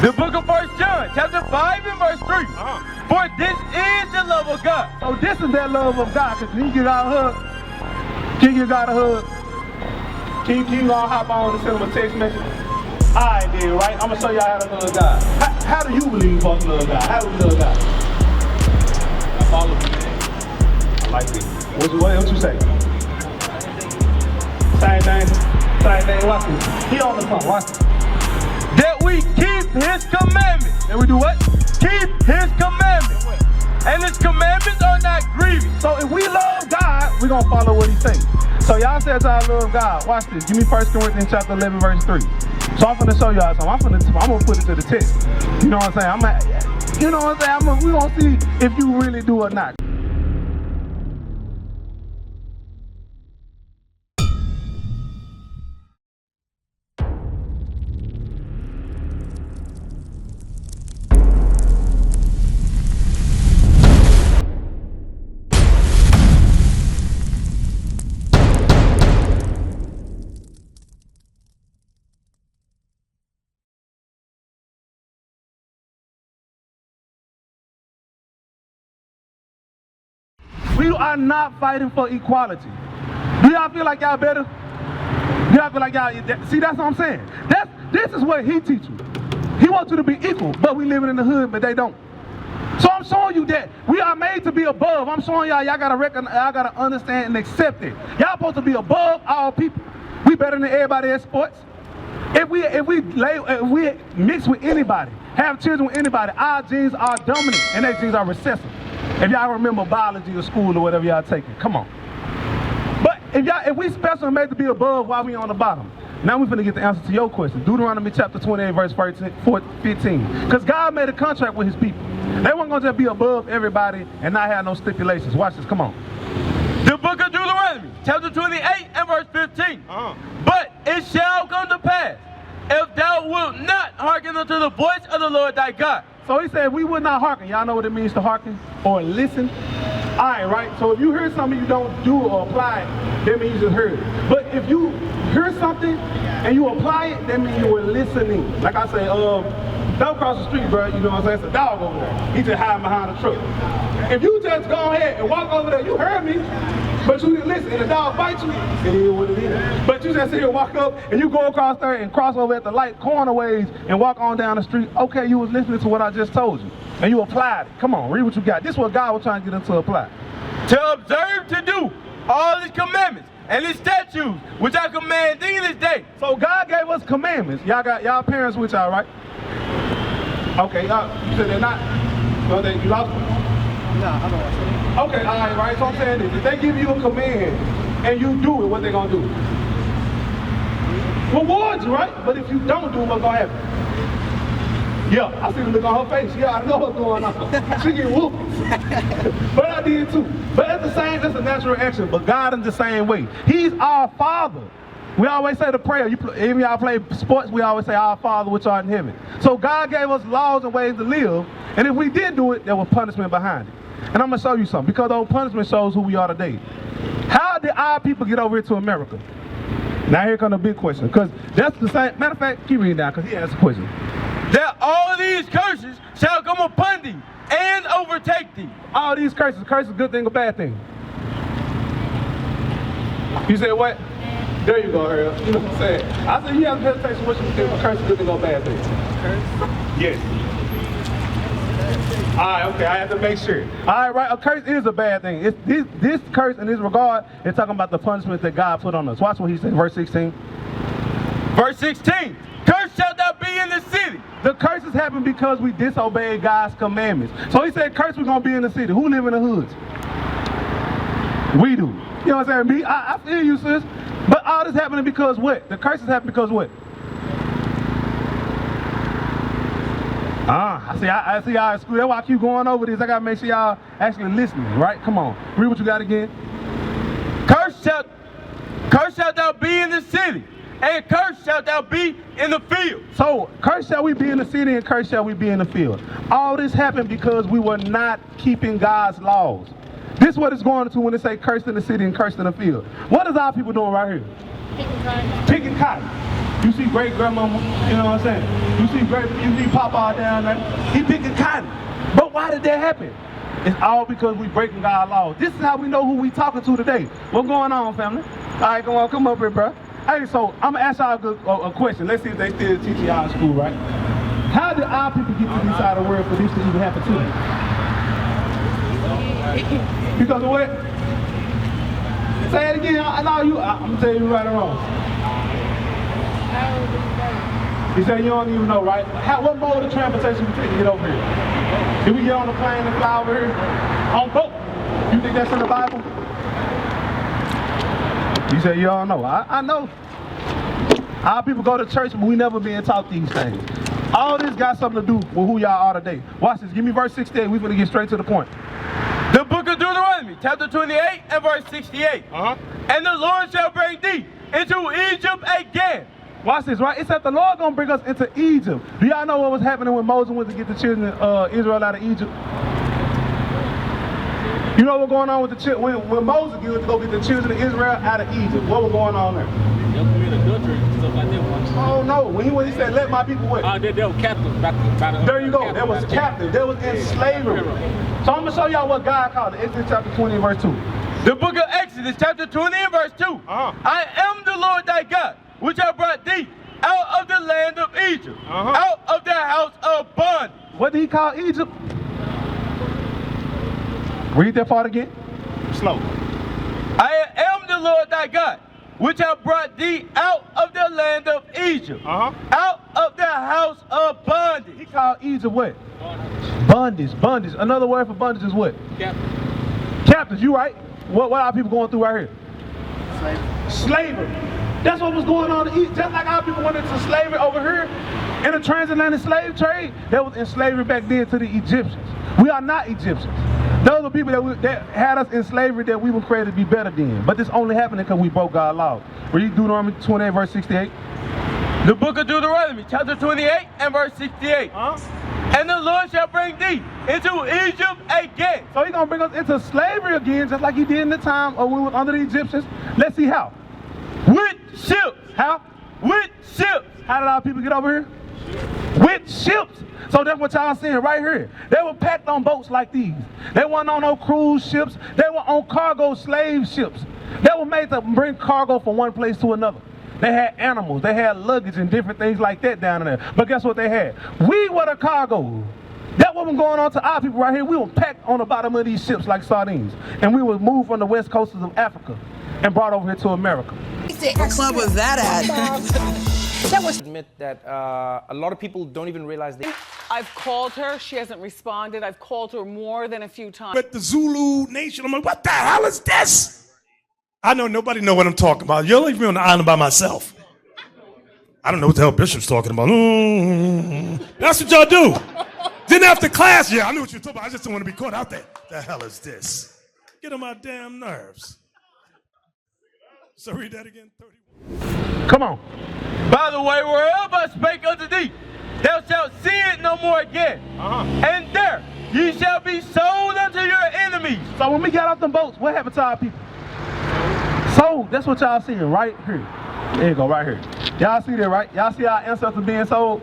The book of 1 John, chapter 5 and verse 3. For this is the love of God. So this is that love of God. Cause can you give out a hug? Can you give out a hug? Can you all hop on and send them a text message? Alright then, right? I'm gonna show y'all how to love God. How do you believe you supposed to love God? How do we love God? I follow you, man. I like this. What you say? Same thing. Watch this. He on the phone. Watch this. That we keep his commandments. And we do what? Keep his commandments. And his commandments are not grievous. So if we love God, we're going to follow what he says. So y'all said y'all love God. Watch this. Give me 1 Corinthians chapter 11, verse 3. So I'm going to show y'all something. I'm going to put it to the test. You know what I'm saying? We're going to see if you really do or not. We are not fighting for equality. Do y'all feel like y'all better? Do y'all feel like y'all, see, that's what I'm saying. This is what he teaches. He wants you to be equal, but we living in the hood, but they don't. So I'm showing you that we are made to be above. I'm showing y'all gotta recognize, y'all gotta understand and accept it. Y'all supposed to be above all people. We better than everybody in sports. If we mix with anybody, have children with anybody, our genes are dominant and their genes are recessive. If y'all remember biology or school or whatever y'all taking, come on. But if we special and made to be above, why we on the bottom? Now we're finna get the answer to your question. Deuteronomy chapter 28, verse 15. Because God made a contract with his people. They weren't gonna just be above everybody and not have no stipulations. Watch this, come on. The book of Deuteronomy, chapter 28 and verse 15. But it shall come to pass, if thou wilt not hearken unto the voice of the Lord thy God. So he said we would not hearken. Y'all know what it means to hearken or listen? All right? So if you hear something you don't do or apply it, that means you just heard it. But if you hear something and you apply it, that means you were listening. Like I say, don't cross the street, bro. You know what I'm saying? It's a dog over there. He just hiding behind the truck. If you just go ahead and walk over there, you heard me, but you didn't listen, and the dog bites you, it is what it is. But you just sit here, walk up, and you go across there and cross over at the light corner ways and walk on down the street. Okay, you was listening to what I just told you, and you applied it. Come on, read what you got. This is what God was trying to get them to apply. To observe to do all his commandments and his statutes, which I command thee this day. So God gave us commandments. Y'all got y'all parents with y'all, right? Okay, y'all, you said they're not? No, you lost one? No, I don't want to. Okay, all right. So I'm saying this. If they give you a command and you do it, what they gonna do? Reward you, right? But if you don't do it, what's gonna happen? Yeah, I see the look on her face. Yeah, I know what's going on. She get whooped. But I did too. But it's the same, that's a natural action. But God is the same way. He's our Father. We always say the prayer. Even y'all play sports, we always say, Our Father which art in heaven. So God gave us laws and ways to live. And if we did do it, there was punishment behind it. And I'm going to show you something, because those punishment shows who we are today. How did our people get over here to America? Now here comes the big question, because that's the same. Matter of fact, keep reading down, because he asked a question. That all these curses shall come upon thee and overtake thee. All these curses, curses, good thing or bad thing? You said what? There you go, Earl. You know what I'm saying? I said you have hesitation, what you think a curse, good thing or bad thing? Curse? Yes. All right, okay, I have to make sure. All right, right, a curse is a bad thing. It's this curse in this regard is talking about the punishment that God put on us. Watch what he said, verse 16. Verse 16, cursed shalt thou be in the city. The curses happen because we disobeyed God's commandments. So he said, curse, we're going to be in the city. Who live in the hoods? We do. You know what I'm saying? I feel you, sis. But all this happening because what? The curses happen because what? I see y'all at school. That's why I keep going over this. I gotta make sure y'all actually listening, right? Come on. Read what you got again. Cursed shalt thou be in the city, and cursed shalt thou be in the field. So, cursed shall we be in the city, and cursed shall we be in the field. All this happened because we were not keeping God's laws. This is what it's going to when they say cursed in the city and cursed in the field. What is our people doing right here? Picking cotton. Picking cotton. You see great grandmama, you know what I'm saying? You see Papa down there, he picking cotton. But why did that happen? It's all because we breaking God's laws. This is how we know who we talking to today. What's going on, family? All right, come up here, bro. Hey, so I'm gonna ask y'all a question. Let's see if they still teach y'all in school, right? How did our people get to this side of the world for this to even happen to them? Because of what? Say it again. I'm gonna tell you right or wrong. You say you don't even know, right? What mode of transportation we take to get over here? Did we get on the plane and fly over here? On boat? You think that's in the Bible? You say you don't know. I know. Our people go to church, but we never been taught these things. All this got something to do with who y'all are today. Watch this. Give me verse 68. We're going to get straight to the point. The book of Deuteronomy, chapter 28 and verse 68. And the Lord shall bring thee into Egypt again. Watch this, right? It said the Lord gonna bring us into Egypt. Do y'all know what was happening when Moses went to get the children of Israel out of Egypt? You know what's going on with the children? When Moses went to go get the children of Israel out of Egypt, what was going on there? They'll commit adultery and stuff like that. Oh no, when he said, let my people wait. They were captive. There you go, they was captive, they was in slavery. So I'm gonna show y'all what God called it. Exodus chapter 20 and verse 2. The book of Exodus, chapter 20 and verse 2. I am the Lord thy God, which I brought thee out of the land of Egypt, out of the house of bondage. What did he call Egypt? Read that part again. Slow. I am the Lord thy God, which I brought thee out of the land of Egypt, out of the house of bondage. He called Egypt what? Bondage. Another word for bondage is what? Captives, you right? What are our people going through right here? Slavery. That's what was going on in Egypt. Just like our people went into slavery over here in the transatlantic slave trade, they was in slavery back then to the Egyptians. We are not Egyptians. Those are people that had us in slavery that we were created to be better than. But this only happened because we broke God's law. Read Deuteronomy 28 verse 68. The book of Deuteronomy, chapter 28 and verse 68. And the Lord shall bring thee into Egypt again. So he's going to bring us into slavery again, just like he did in the time when we were under the Egyptians. Let's see how. With ships. How? With ships. How did our people get over here? With ships. So that's what y'all seeing right here. They were packed on boats like these. They weren't on no cruise ships. They were on cargo slave ships. They were made to bring cargo from one place to another. They had animals, they had luggage and different things like that down in there. But guess what they had? We were the cargo. That's what was going on to our people right here. We were packed on the bottom of these ships like sardines. And we were moved from the west coasts of Africa and brought over here to America. What club was that at? That was admit that a lot of people don't even realize they. I've called her. She hasn't responded. I've called her more than a few times. But the Zulu Nation, I'm like, what the hell is this? I know nobody know what I'm talking about. You'll leave me on the island by myself. I don't know what the hell Bishop's talking about. That's what y'all do. Then after class, yeah, I knew what you were talking about. I just don't want to be caught out there. The hell is this? Get on my damn nerves. So read that again. 31. Come on. By the way, wherever I spake unto thee, thou shalt see it no more again. And there ye shall be sold unto your enemies. So when we got off them boats, what happened to our people? Sold. That's what y'all seeing right here. There you go, right here. Y'all see that, right? Y'all see our ancestors being sold?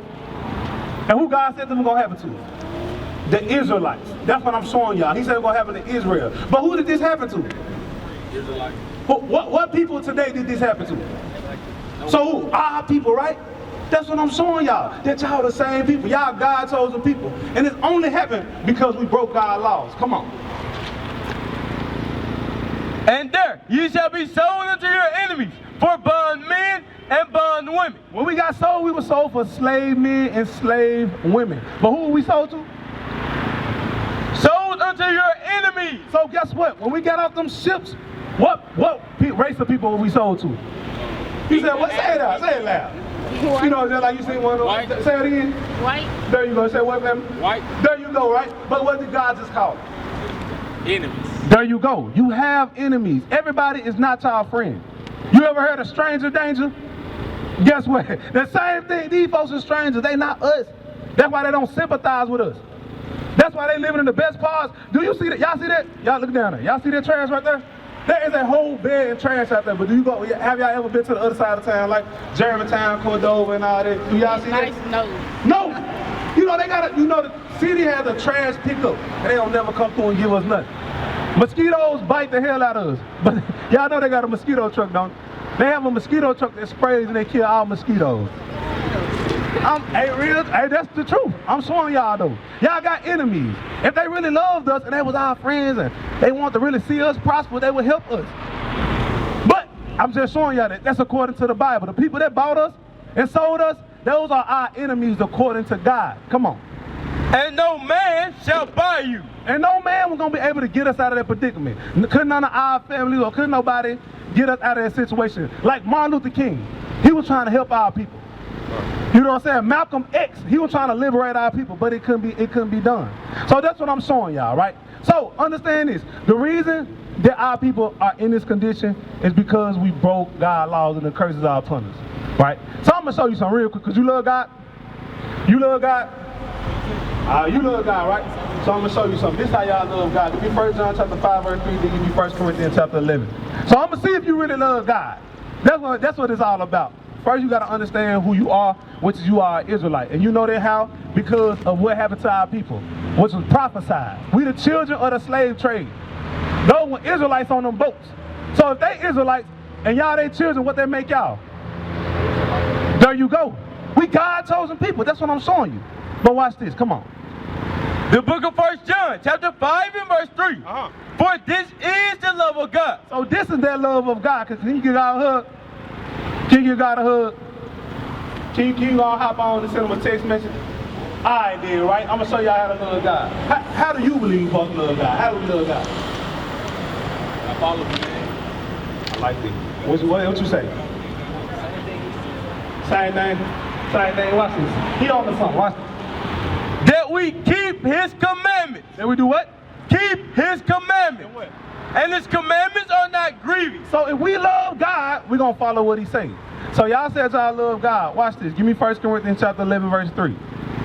And who God said them gonna happen to? The Israelites. That's what I'm showing y'all. He said it's gonna happen to Israel. But who did this happen to? Israelites. What people today did this happen to? So who? Our people, right? That's what I'm showing y'all. That y'all the same people. Y'all God chosen people. And it's only happened because we broke God's laws. Come on. And there ye shall be sold unto your enemies for bondmen and bondwomen. When we got sold, we were sold for slave men and slave women. But who were we sold to? Sold unto your enemies. So guess what? When we got off them ships, what race of people were we sold to? He said, what? Say it out. Say it loud. White. You know, just like you see one of them. Say it again. White. There you go. Say what, man? White. There you go, right? But what did God just call it? Enemies. There you go. You have enemies. Everybody is not your friend. You ever heard of stranger danger? Guess what? The same thing. These folks are strangers. They not us. That's why they don't sympathize with us. That's why they living in the best parts. Do you see that? Y'all see that? Y'all look down there. Y'all see that trash right there? There is a whole bed and trash out there, but have y'all ever been to the other side of town, like Germantown, Cordova, and all that? Do y'all see that? No. You know, the city has a trash pickup, and they don't never come through and give us nothing. Mosquitoes bite the hell out of us, but y'all know they got a mosquito truck, don't they? They have a mosquito truck that sprays and they kill all mosquitoes. Hey, that's the truth. I'm showing y'all though. Y'all got enemies. If they really loved us and they was our friends and they want to really see us prosper, they would help us. But I'm just showing y'all that's according to the Bible. The people that bought us and sold us, those are our enemies according to God. Come on. And no man shall buy you. And no man was going to be able to get us out of that predicament. Couldn't none of our families or couldn't nobody get us out of that situation. Like Martin Luther King, he was trying to help our people. You know what I'm saying? Malcolm X, he was trying to liberate our people, but it couldn't be done. So that's what I'm showing y'all, right? So understand this. The reason that our people are in this condition is because we broke God's laws and the curses are upon us, right? So I'm going to show you something real quick, because you love God? You love God? You love God, right? So I'm going to show you something. This is how y'all love God. Give me 1 John chapter 5, verse 3, then give me 1 Corinthians chapter 11. So I'm going to see if you really love God. That's what it's all about. First, you got to understand who you are, which is you are an Israelite. And you know that how? Because of what happened to our people, which was prophesied. We the children of the slave trade. Those were Israelites on them boats. So if they Israelites and y'all they children, what they make y'all? There you go. We God-chosen people. That's what I'm showing you. But watch this. Come on. The book of 1 John, chapter 5 and verse 3. For this is the love of God. So this is that love of God. Because can you give God a hug? Can you got a hug? Can you all hop on and send them a text message? All right, then, right? I'm going to show y'all how to love God. How do you believe you're supposed to love God? How do we love God? I follow the man. I like this. What you say? Same thing. Watch this. He on the phone. Watch this. That we keep his commandments. That we do what? Keep his commandments. And what? And his commandments are not grievous. So if we love God, we're going to follow what he's saying. So y'all said y'all love God. Watch this. Give me 1 Corinthians chapter 11, verse 3.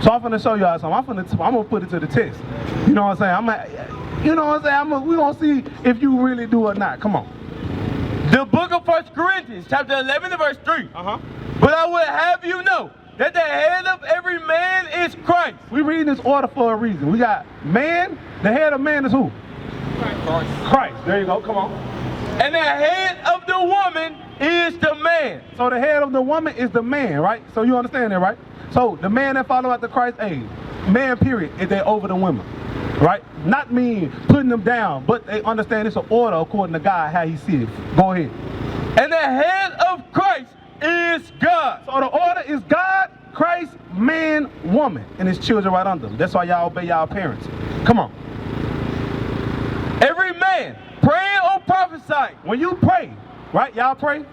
So I'm going to show y'all something. I'm going to put it to the test. You know what I'm saying? We're going to see if you really do or not. Come on. The book of 1 Corinthians, chapter 11 and verse 3. But I would have you know that the head of every man is Christ. We read this order for a reason. We got man. The head of man is who? Christ. There you go. Come on. And the head of the woman is the man. So the head of the woman is the man, right? So you understand that, right? So the man that follow after Christ, man period, is they over the women, right? Not mean putting them down, but they understand it's an order according to God, how he sees it. Go ahead. And the head of Christ is God. So the order is God, Christ, man, woman, and his children right under them. That's why y'all obey y'all parents. Come on. Every man praying or prophesying. When you pray, right? Y'all pray?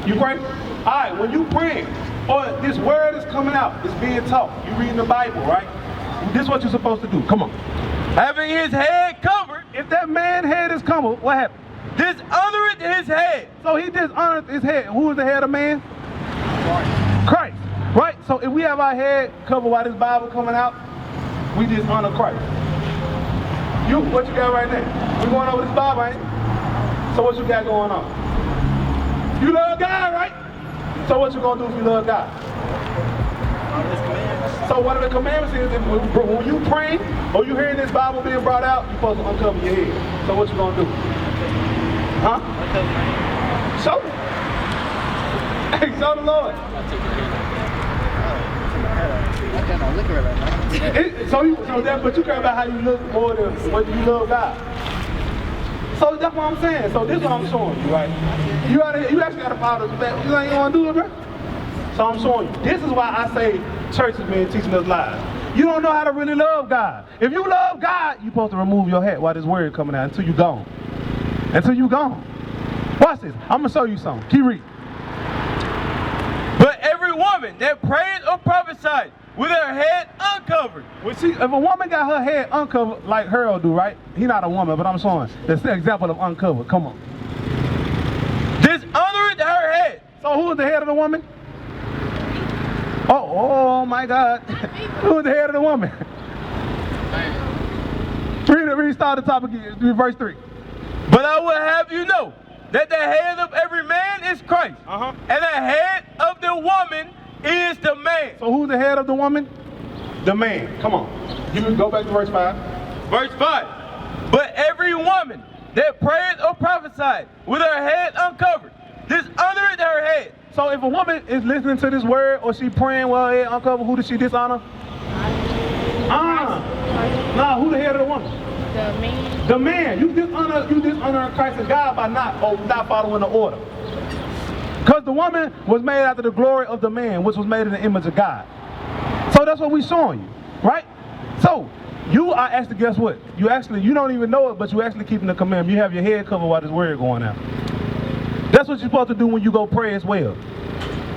You pray? All right, when you pray, or this word is coming out, it's being taught. You reading the Bible, right? This is what you're supposed to do. Come on. Having his head covered. If that man's head is covered, what happened? Dishonored his head. So he dishonored his head. Who is the head of man? Christ. Right? So if we have our head covered while this Bible coming out, we dishonor Christ. What you got right now? We going over this Bible, ain't it? So what you got going on? You love God, right? So what you gonna do if you love God? So one of the commandments is that when you pray or you hearing this Bible being brought out, you're supposed to uncover your head. So what you gonna do? Huh? Show me. Hey, show the Lord. But you care about how you look more than what you love God. So that's what I'm saying. So this is what I'm showing you, right? You actually got to follow this back. You ain't gonna do it, bro. So I'm showing you. This is why I say church has been teaching us lies. You don't know how to really love God. If you love God, you're supposed to remove your hat while this word coming out until you gone. Until you gone. Watch this. I'm gonna show you something. Keep reading. But every woman that prays or prophesies with her head uncovered. Well, see, if a woman got her head uncovered like Harold do, right? He not a woman, but I'm showing. That's the example of uncovered. Come on. Dishonored her head. So who is the head of the woman? Oh my God. Who is the head of the woman? Read start the top again. Verse 3. But I will have you know that the head of every man is Christ, and the head of the woman is the man. So who's the head of the woman? The man. Come on. Go back to verse 5. Verse 5. But every woman that prayeth or prophesied with her head uncovered, dishonoreth her head. So if a woman is listening to this word or she praying with her head uncovered, who does she dishonor? Nah, who the head of the woman? The man. The man. You dishonor Christ and God by not following the order. Because the woman was made after the glory of the man, which was made in the image of God. So that's what we're showing you, right? So you are actually, guess what? You don't even know it, but you actually keeping the commandment. You have your head covered while this word going out. That's what you're supposed to do when you go pray as well.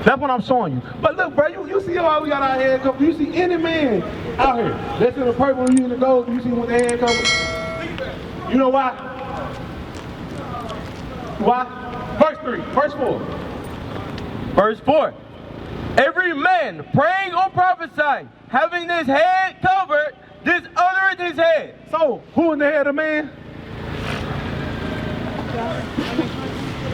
That's what I'm showing you. But look, bro, you see how we got our head covered? You see any man out here that's in the purple and you in the gold, you see him with their head covered? You know why? Why? Verse 3, verse 4. Verse 4. Every man praying or prophesying, having his head covered, dishonoreth his head. So, who in the head of man?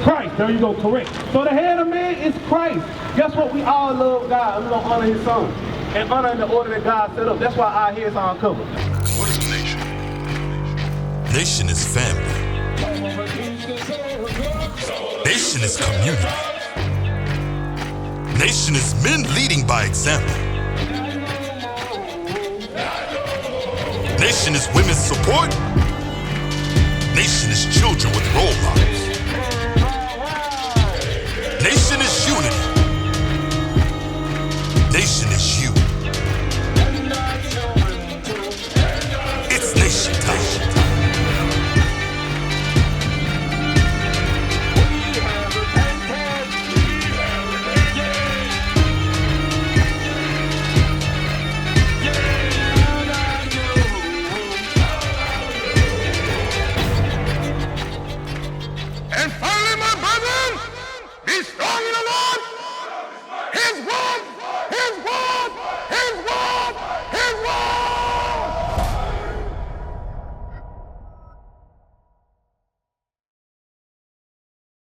Christ. There you go, correct. So the head of man is Christ. Guess what? We all love God. We're going to honor his son. And honor in the order that God set up. That's why our heads are uncovered. What is a nation? Nation is family. Nation is community. Nation is men leading by example. Nation is women's support. Nation is children with role models. Nation is unity. Nation is you.